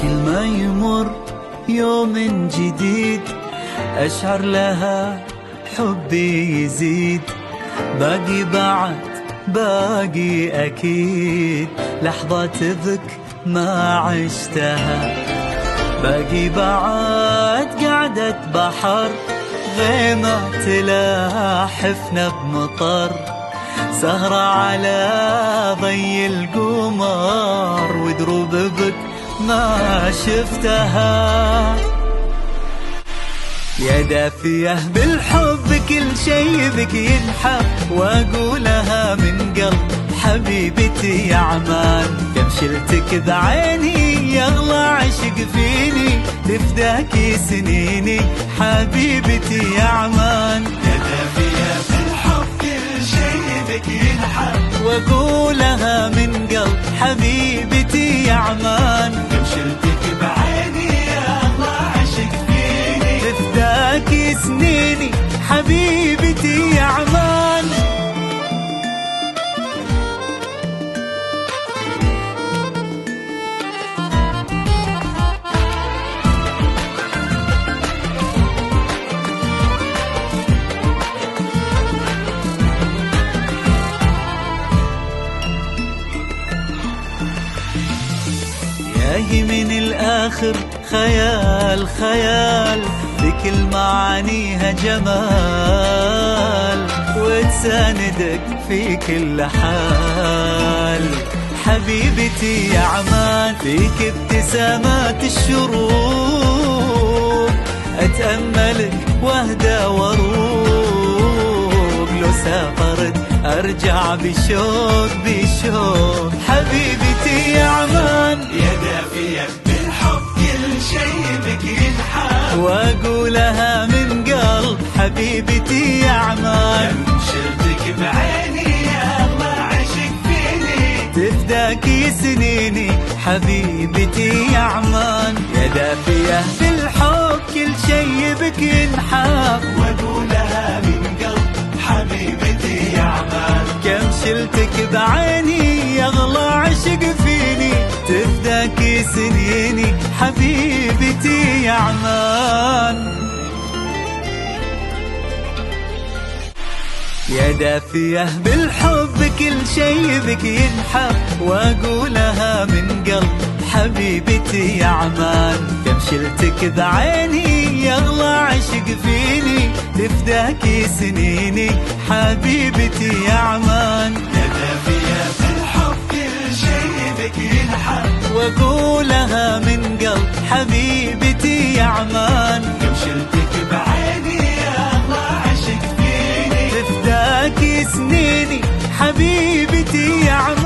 كل ما يمر يوم جديد أشعر لها حبي يزيد. باقي بعد باقي أكيد لحظات بك ما عشتها. باقي بعد قعدة بحر غيمة تلاحفنا بمطر. سهرة على ضي القمر ودروب بك ما شفتها. يا دافية بالحب كل شي بك ينحب واقولها من قلب حبيبتي يا عمان. كم شلتك بعيني يغلى عشق فيني تفداكي سنيني حبيبتي يا عمان. يا دافية بالحب كل شي بك ينحب واقولها من قلب حبيبتي يا عمان. كم شلتك بعيني يغلى عشق فيني تفداكي سنيني حبيبتي يا عمان. هي من الآخر خيال خيال بكل معانيها جمال وتساندك في كل حال. حبيبتي يا عمان فيك ابتسامات الشروق أتأملك واهدى واروق. لو سافرت أرجع بشوق بشوق حبيبتي يا عمان. يا دافية بالحب كل شي بك ينحب واقولها من قلب حبيبتي يا عمان. كم شلتك بعيني يغلى عشق فيني تفداكي سنيني حبيبتي يا عمان. يا دافية بالحب كل شي بك ينحب واقولها من قلب حبيبتي يا عمان. كم شلتك بعيني يغلى عشق فيني تفداكي سنيني حبيبتي يا عمان. يا دافية بالحب كل شي بك ينحب واقولها من قلب حبيبتي يا عمان. كم شلتك بعيني يغلى عشق فيني تفداكي سنيني حبيبتي يا عمان. يا دافية بالحب كل شي بك ينحب واقولها من قلب حبيبتي يا عمان. كم شلتك بعيني يغلى عشق فيني تفداكي سنيني حبيبتي يا عمان.